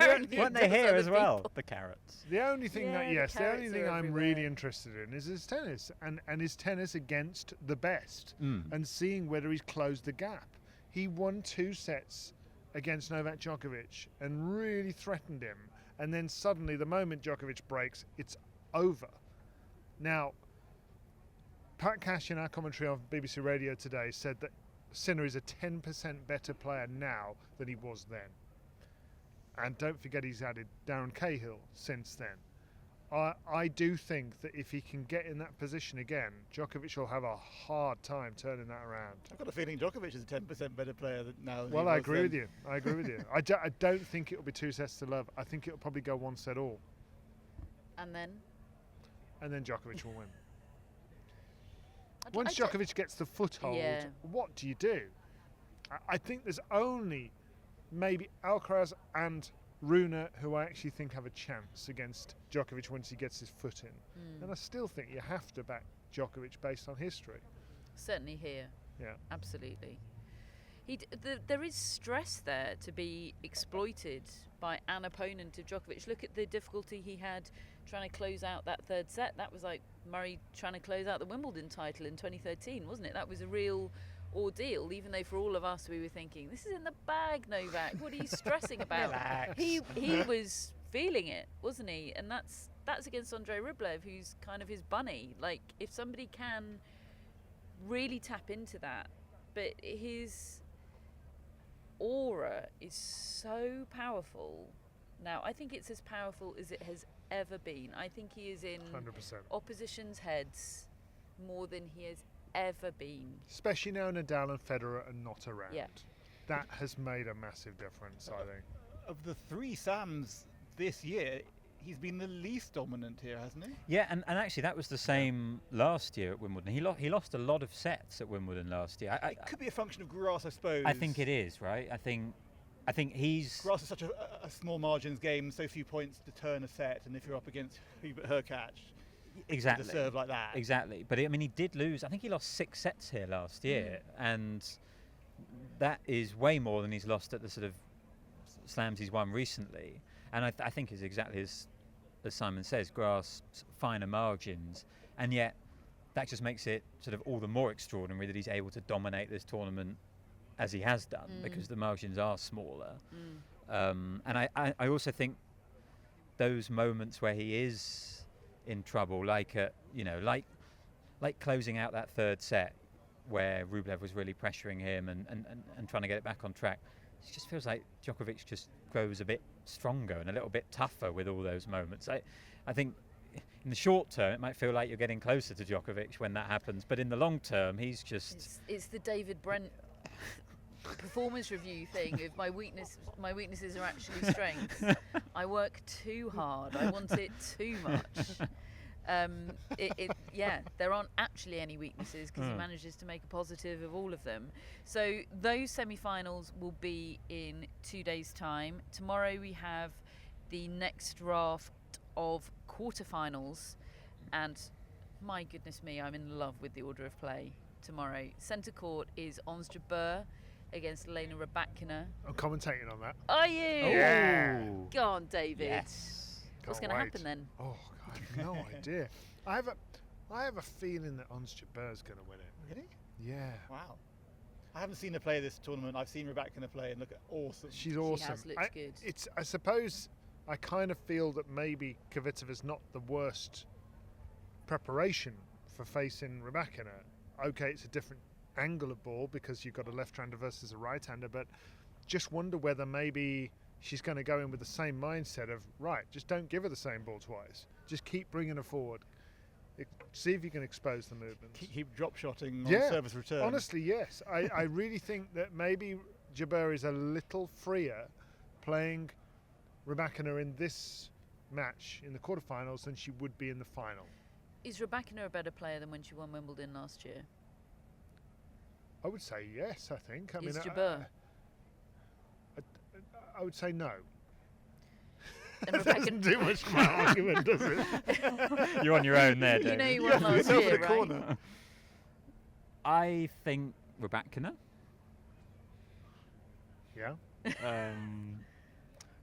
Weren't they here as well? The carrots. the only thing Yeah, the the only carrots thing are I'm everywhere. really interested in is his tennis and his tennis against the best and seeing whether he's closed the gap. He won 2 sets against Novak Djokovic and really threatened him, and then suddenly the moment Djokovic breaks, it's over. Now, Pat Cash in our commentary on BBC Radio today said that Sinner is a 10% better player now than he was then. And don't forget he's added Darren Cahill since then. I do think that if he can get in that position again, Djokovic will have a hard time turning that around. I've got a feeling Djokovic is a 10% better player now than Well, he I was agree then. with you. I agree with you. I don't think it'll be 2 sets to love. I think it'll probably go 1 set all. and then Djokovic will win. I Once don't- Djokovic gets the foothold, Yeah. what do you do? I think there's only maybe Alcaraz and Rune who I actually think have a chance against Djokovic once he gets his foot in. And I still think you have to back Djokovic based on history. certainly here. Yeah. Absolutely. There is stress there to be exploited by an opponent of Djokovic. Look at the difficulty he had trying to close out that 3rd set. That was like Murray trying to close out the Wimbledon title in 2013, wasn't it? That was a real ordeal, even though for all of us we were thinking, this is in the bag, Novak. What are you stressing about? Relax. He was feeling it, wasn't he? And that's against Andrei Rublev, who's kind of his bunny. Like, if somebody can really tap into that, but his aura is so powerful now. I think it's as powerful as it has ever been. I think he is in 100%. opposition's heads more than he has ever been. Especially now Nadal and Federer are not around. Yeah. That has made a massive difference, I think. Of the 3 Sams this year, he's been the least dominant here, hasn't he? Yeah, and actually that was the same last year at Wimbledon. He lost a lot of sets at Wimbledon last year. It could be a function of grass, I suppose. I think it is, right? I think he's Grass is such a small margins game, so few points to turn a set, and if you're up against Hubert Hurkacz, exactly to serve like that. Exactly, but I mean, he did lose. I think he lost 6 sets here last year, and that is way more than he's lost at the sort of slams he's won recently. And I think it's exactly as Simon says, grass, finer margins, and yet that just makes it sort of all the more extraordinary that he's able to dominate this tournament as he has done, because the margins are smaller. And I also think those moments where he is in trouble, like closing out that 3rd set where Rublev was really pressuring him and trying to get it back on track, it just feels like Djokovic just grows a bit stronger and a little bit tougher with all those moments. I think in the short term it might feel like you're getting closer to Djokovic when that happens, but in the long term he's just... It's the David Brent performance review thing of my weaknesses are actually strengths. I work too hard. I want it too much. There aren't actually any weaknesses because he manages to make a positive of all of them. So those semi-finals will be in 2 days' time. Tomorrow we have the next draft of quarterfinals, and my goodness me, I'm in love with the order of play tomorrow. Centre court is Ons Jabeur against Elena Rybakina. I'm commentating on that. Are you? Yeah. Go on, David. Yes. What's Can't going to wait. happen then? Oh, God, I have no idea. I have a feeling that Ons Jabeur's going to win it. Really? Yeah. Wow. I haven't seen her play this tournament. I've seen Rybakina play and look awesome. She's awesome. has looked good. I suppose I kind of feel that maybe Kvitova's not the worst preparation for facing Rybakina. Okay, it's a different angle of ball because you've got a left-hander versus a right-hander, but just wonder whether maybe she's going to go in with the same mindset of, right, just don't give her the same ball twice. Just keep bringing her forward. See if you can expose the movements. Keep drop-shotting on Yeah, service return. Honestly, yes. I really think that maybe Jabeur is a little freer playing Rybakina in this match in the quarterfinals than she would be in the final. Is Rybakina a better player than when she won Wimbledon last year? I would say yes, I think. I Is mean, Jabeur? I would say no. And That doesn't do much for my argument, does it? You're on your own there, You David. know you won last Yourself in year, a right? corner. I think Rybakina. Yeah.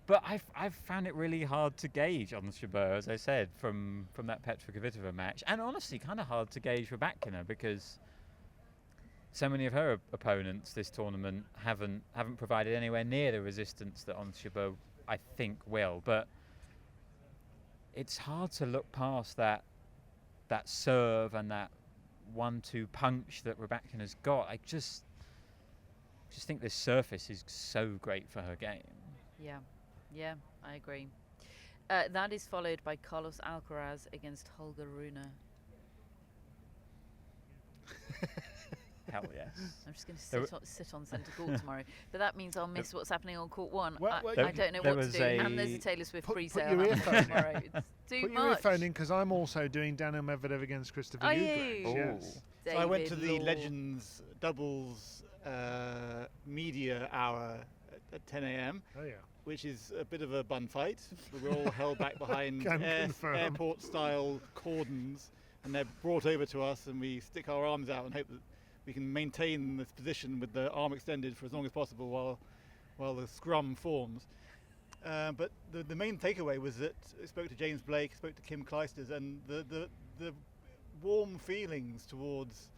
But I've found it really hard to gauge on Jabeur, as I said, from that Petra Kvitova match, and honestly, kind of hard to gauge Rybakina because so many of her opponents this tournament haven't provided anywhere near the resistance that Jabeur I think will. But it's hard to look past that serve and that 1-2 punch that Rybakina's got. I just think this surface is so great for her game. Yeah, I agree. That is followed by Carlos Alcaraz against Holger Rune. Hell yes. I'm just going to sit on centre court tomorrow, but that means I'll miss what's happening on court one. Well, I don't know there what to was do. And a- there's a Taylor Swift Put pre-sale your happening earphone in. tomorrow. It's too Put your much. earphone in because I'm also doing Daniel Medvedev against Christopher Are Eubanks. you? Yes. So I went to the David Law. Legends doubles media hour at 10 a.m. Oh yeah. which is a bit of a bun fight. We're all held back behind Can confirm. airport-style cordons, and they're brought over to us, and we stick our arms out and hope that we can maintain this position with the arm extended for as long as possible while the scrum forms. But the main takeaway was that I spoke to James Blake, spoke to Kim Clijsters, and the warm feelings towards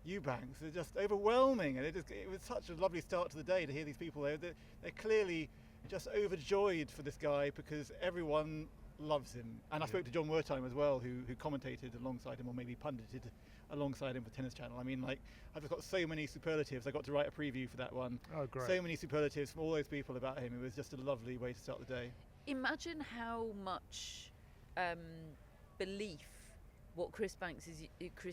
Eubanks are just overwhelming, and it was such a lovely start to the day to hear these people. They're clearly just overjoyed for this guy because everyone loves him. And I spoke to John Wertheim as well, who commentated alongside him, or maybe pundited alongside him for Tennis Channel. I mean, like, I've just got so many superlatives. I got to write a preview for that one. Oh great. So many superlatives from all those people about him. It was just a lovely way to start the day. Imagine how much belief what Chris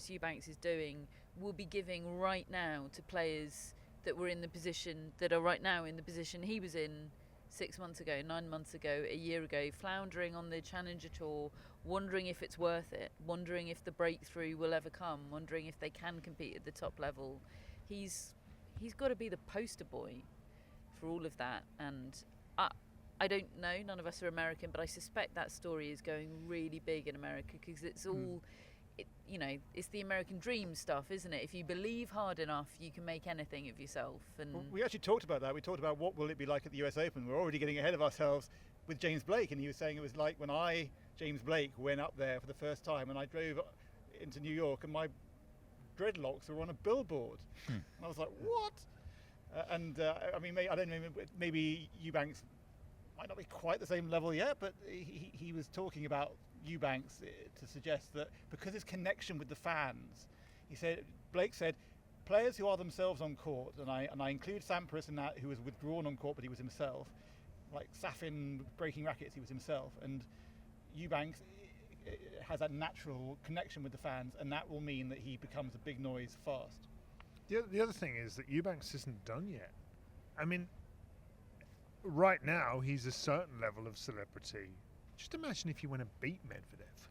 Eubanks is doing will be giving right now to players that were in the position that are right now in the position he was in 6 months ago, 9 months ago, a year ago, floundering on the Challenger Tour, wondering if it's worth it, wondering if the breakthrough will ever come, wondering if they can compete at the top level. He's got to be the poster boy for all of that, and I don't know, none of us are American, but I suspect that story is going really big in America because it's all, it's the American dream stuff, isn't it? If you believe hard enough, you can make anything of yourself. And Well, we actually talked about that. We talked about what will it be like at the US Open. We're already getting ahead of ourselves with James Blake, and he was saying it was like when James Blake, went up there for the first time, and I drove into New York, and my dreadlocks were on a billboard. And I was like, what? I mean, I don't know, maybe Eubanks might not be quite the same level yet, but he was talking about Eubanks to suggest that because his connection with the fans, Blake said, players who are themselves on court, and I include Sampras in that, who was withdrawn on court, but he was himself, like Safin breaking rackets, he was himself, and Eubanks has that natural connection with the fans, and that will mean that he becomes a big noise fast. The other thing is that Eubanks isn't done yet. I mean, right now he's a certain level of celebrity. Just imagine if you went and beat Medvedev.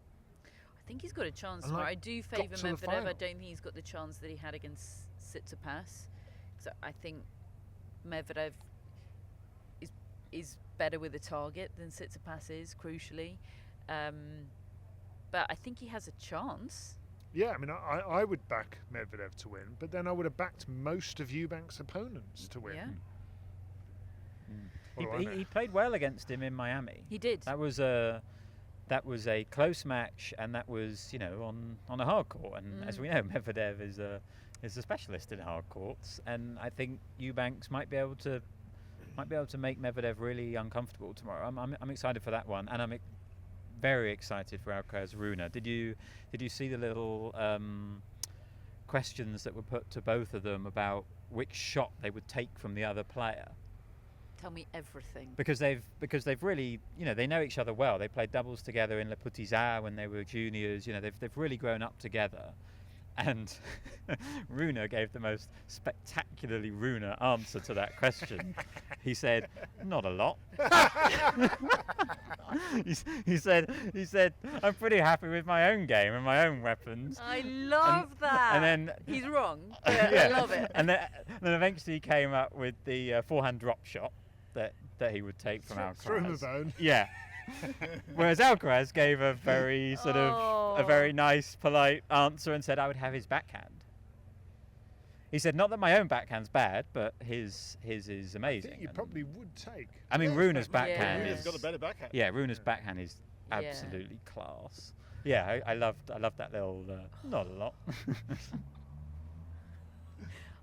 I think he's got a chance And, tomorrow. like, I do got favour to the Medvedev. I final. don't think he's got the chance that he had against Tsitsipas. So I think Medvedev is better with a target than Tsitsipas is, crucially. But I think he has a chance. Yeah, I mean, I would back Medvedev to win, but then I would have backed most of Eubanks' opponents to win. Yeah, What do I know? He played well against him in Miami. he did. That was a close match, and that was on a hard court. And as we know, Medvedev is a specialist in hard courts, and I think Eubanks might be able to make Medvedev really uncomfortable tomorrow. I'm excited for that one, and I'm very excited for Alcaraz Rune. Did you see the little questions that were put to both of them about which shot they would take from the other player? Tell me everything. Because they've really, they know each other well. They played doubles together in Le Petit Zar when they were juniors. They've really grown up together, And Rune gave the most spectacularly Rune answer to that question. He said, "Not a lot." he said, "I'm pretty happy with my own game and my own weapons." I love that. And then he's wrong, but yeah. I love it. And then eventually he came up with the forehand drop shot that he would take from Alcaraz. Through the bone. Yeah. Whereas Alcaraz gave a very sort of a very nice, polite answer and said I would have his backhand. He said, not that my own backhand's bad, but his is amazing. I think you probably would take. I mean, Rune's backhand Rune's is... got a better backhand. Yeah, Rune's backhand is absolutely class. Yeah, I loved that little... not a lot.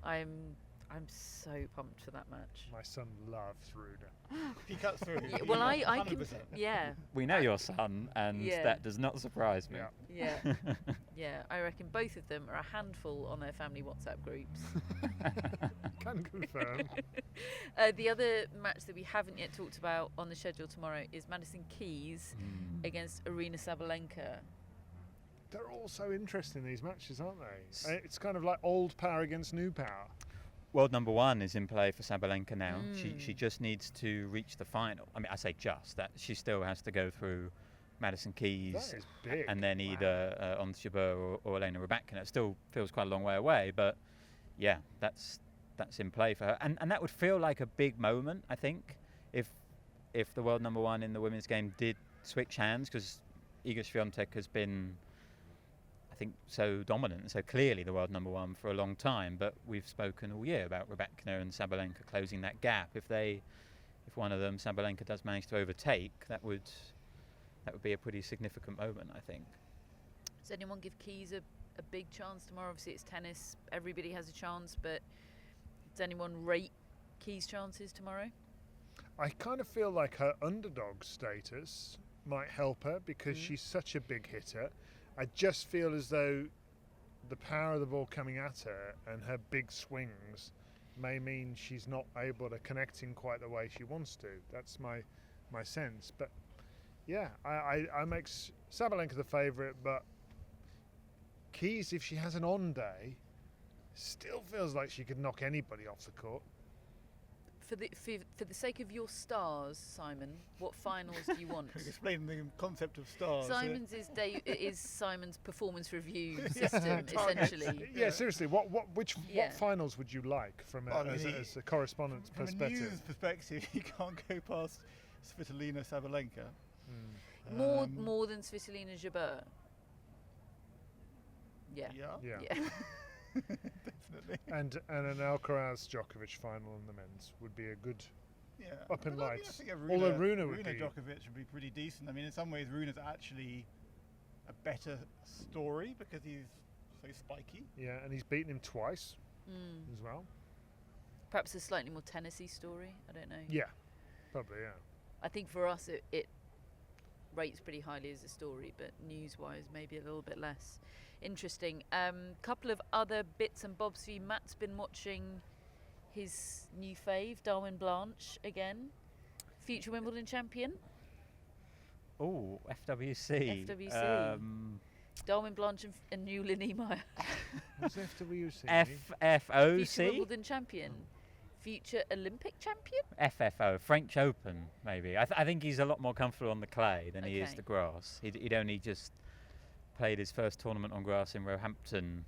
I'm so pumped for that match. My son loves Rune. He cuts through. Yeah, well, I can. 100%. Yeah. We know your son, and that does not surprise me. Yeah. Yeah. Yeah. I reckon both of them are a handful on their family WhatsApp groups. Can confirm. The other match that we haven't yet talked about on the schedule tomorrow is Madison Keys against Arina Sabalenka. They're all so interesting, these matches, aren't they? It's kind of like old power against new power. World number one is in play for Sabalenka now. She just needs to reach the final. I mean, I say just that she still has to go through Madison Keys That is big. and then either Ons Jabeur or Elena Rybakina. It still feels quite a long way away, but yeah, that's in play for her. And that would feel like a big moment, I think, if the world number one in the women's game did switch hands, because Iga Swiatek has been, I think, so dominant and so clearly the world number one for a long time, but we've spoken all year about Rybakina and Sabalenka closing that gap. If one of them, Sabalenka, does manage to overtake, that would be a pretty significant moment, I think. Does anyone give Keys a big chance tomorrow? Obviously it's tennis, everybody has a chance, but does anyone rate Keys' chances tomorrow? I kind of feel like her underdog status might help her because she's such a big hitter. I just feel as though the power of the ball coming at her and her big swings may mean she's not able to connect in quite the way she wants to. That's my sense. But yeah, I make Sabalenka the favourite, but Keys, if she has an on day, still feels like she could knock anybody off the court. For the sake of your stars, Simon, what finals do you want? Explain the concept of stars. Simon's is Simon's performance review system, essentially. Yeah, seriously, what finals would you like from as a correspondent's From perspective? a news perspective, you can't go past Svitolina Sabalenka. More than Svitolina Jabeur. Yeah. Definitely. And an Alcaraz Djokovic final in the men's would be a good up in lights. Although Rune would be... Djokovic would be pretty decent. I mean, in some ways, Rune's actually a better story because he's so spiky. Yeah, and he's beaten him twice as well. Perhaps a slightly more tennis-y story. I don't know. Yeah, probably, yeah. I think for us it rates pretty highly as a story, but news-wise maybe a little bit less. Interesting. Couple of other bits and bobs for you. Matt's been watching his new fave, Darwin Blanche, again. Future Wimbledon champion. Oh, FWC. Darwin Blanche and Newlyn Niemeyer. What's FWC? FFOC? Future Wimbledon champion. Future Olympic champion? FFO, French Open, maybe. I think he's a lot more comfortable on the clay than he is the grass. He'd only just played his first tournament on grass in Roehampton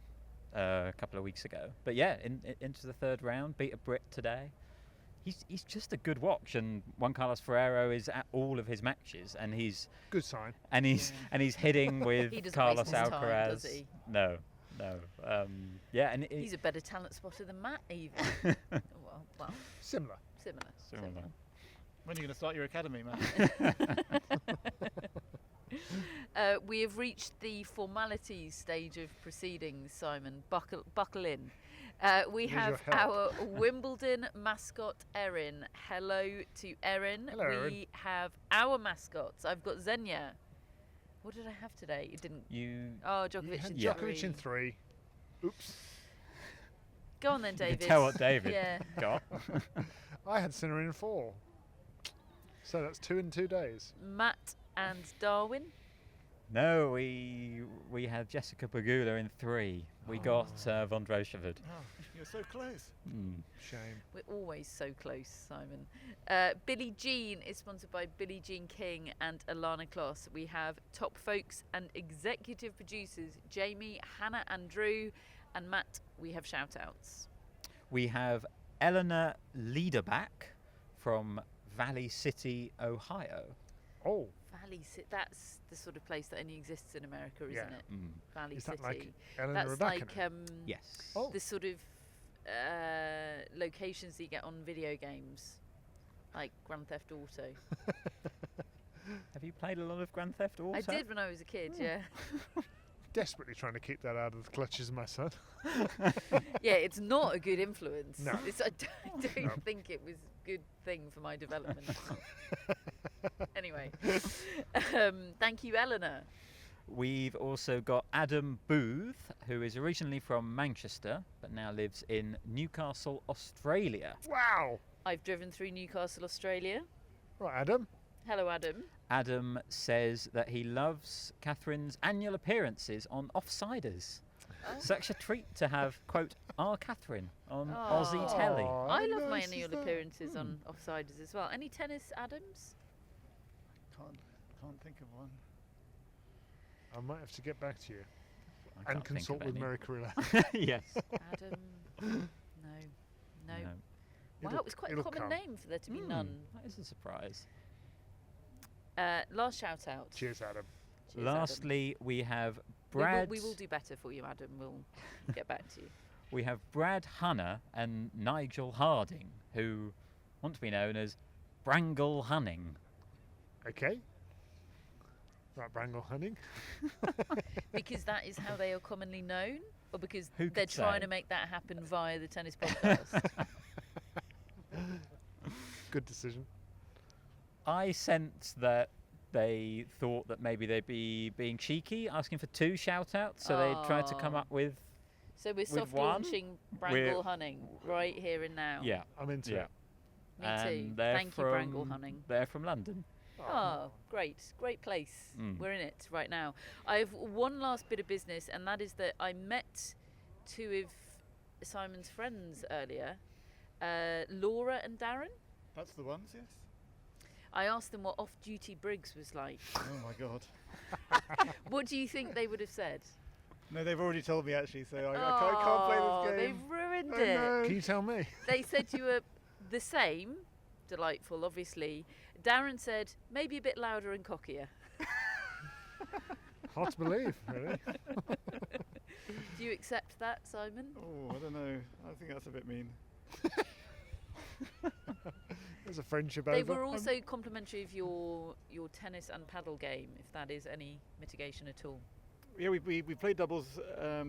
a couple of weeks ago. But yeah, into the third round, beat a Brit today. He's just a good watch, and Juan Carlos Ferrero is at all of his matches, and he's good sign. And he's hitting with he doesn't Carlos waste his Alcaraz. time, does he? No. Yeah, and he's a better talent spotter than Matt, even. well, similar. When are you going to start your academy, man? We have reached the formalities stage of proceedings, Simon. Buckle in. We have our Wimbledon mascot, Erin. Hello to Erin. Hello, Erin. We have our mascots. I've got Xenia. What did I have today? It didn't. Oh, Djokovic in three. Djokovic in 3. Oops. Go on then, David. You tell what David got. I had Sinner in 4. So that's 2 in 2 days. Matt and Darwin. No, we had Jessica Pegula in 3. We got Vondrousova. Oh, you're so close. Shame. We're always so close, Simon. Billie Jean is sponsored by Billie Jean King and Alana Kloss. We have top folks and executive producers Jamie, Hannah and Drew. And Matt, we have shout-outs. We have Eleanor Liederbach from Valley City, Ohio. Oh, Valley City, that's the sort of place that only exists in America, isn't Yeah. it? Valley is City. that like Eleanor That's Rebecca? like Yes. Oh. the sort of locations that you get on video games, like Grand Theft Auto. Have you played a lot of Grand Theft Auto? I did when I was a kid, yeah. Desperately trying to keep that out of the clutches of my son. Yeah, it's not a good influence. No. I don't think it was a good thing for my development. Anyway, thank you, Eleanor. We've also got Adam Booth, who is originally from Manchester, but now lives in Newcastle, Australia. Wow. I've driven through Newcastle, Australia. Right, Adam. Hello, Adam. Adam says that he loves Catherine's annual appearances on Offsiders. Such a treat to have, quote, our Catherine on Aussie telly. Aw, I how love my nice is annual that? appearances on Offsiders as well. Any tennis, Adams? Can't think of one. I might have to get back to you I and can't think consult of with any. Mary Carilla. Adam? Yes. No. No. Wow, It'll- it was quite a it'll common come. name for there to be none. That is a surprise. Last shout out. Cheers, Adam. Cheers, Lastly, we have Adam. Brad. We will do better for you, Adam. We'll get back to you. We have Brad Hunner and Nigel Harding, who want to be known as Brangle Hunning. Okay. Right, Brangle Hunting. Because that is how they are commonly known, or because Who they're could trying say? to make that happen via the tennis podcast. Good decision. I sense that they thought that maybe they'd be being cheeky, asking for 2 shout-outs, so they tried to come Aw. up with... So we're With soft one, launching Brangle Hunning right here and now. Yeah, I'm into yeah. it. Me And too. they're Thank you, Brangle from- Hunning. They're from London. Oh, great place. Mm. We're in it right now. I have one last bit of business, and that is that I met 2 of Simon's friends earlier, Laura and Darren. That's the ones, yes. I asked them what off-duty Briggs was like. Oh my god. What do you think they would have said? No, they've already told me actually, so I can't play this game. They've ruined Oh, it. no. Can you tell me? They said you were the same, delightful, obviously. Darren said maybe a bit louder and cockier. Hard to believe, really. Do you accept that, Simon? Oh, I don't know. I think that's a bit mean. There's a friendship They over. were also complimentary of your tennis and paddle game, if that is any mitigation at all. Yeah, we played doubles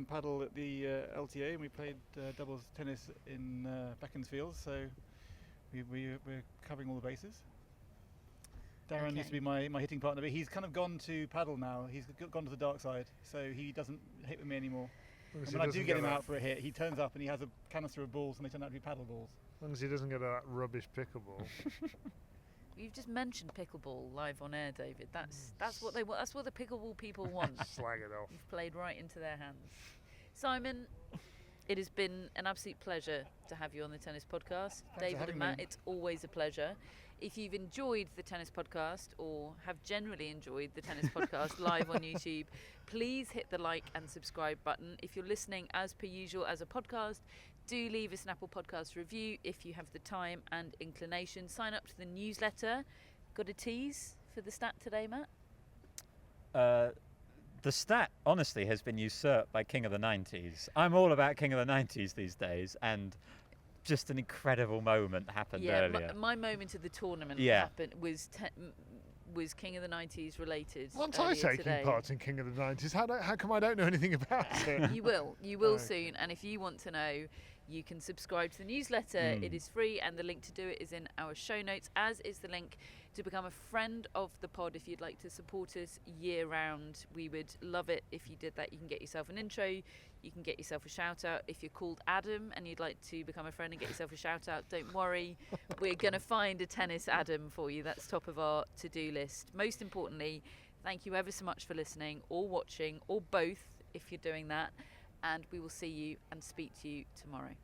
paddle at the LTA, and we played doubles tennis in Beaconsfield, so we're covering all the bases. Darren used to be my hitting partner, but he's kind of gone to paddle now. He's gone to the dark side, so he doesn't hit with me anymore. As And long when as I he do doesn't get him that- out for a hit, he turns up and he has a canister of balls, and they turn out to be paddle balls. As long as he doesn't get that rubbish pickleball. You've just mentioned pickleball live on air, David. That's what they want. That's what the pickleball people want. Slag it off. You've played right into their hands. Simon, it has been an absolute pleasure to have you on the Tennis Podcast. for David having and Matt, me. it's always a pleasure. If you've enjoyed the Tennis Podcast or have generally enjoyed the Tennis Podcast live on YouTube, please hit the like and subscribe button. If you're listening as per usual as a podcast, do leave us an Apple Podcast review if you have the time and inclination. Sign up to the newsletter. Got a tease for the stat today, Matt? The stat, honestly, has been usurped by King of the 90s. I'm all about King of the 90s these days, and just an incredible moment happened earlier. My moment of the tournament happened was King of the 90s related. Aren't I earlier taking today. part in King of the 90s? How come I don't know anything about it? You will Okay. soon, and if you want to know, you can subscribe to the newsletter. It is free, and the link to do it is in our show notes, as is the link to become a friend of the pod if you'd like to support us year round. We would love it if you did that. You can get yourself an intro, you can get yourself a shout out. If you're called Adam and you'd like to become a friend and get yourself a shout out, don't worry, we're going to find a tennis Adam for you. That's top of our to-do list. Most importantly, Thank you ever so much for listening or watching or both if you're doing that. And we will see you and speak to you tomorrow.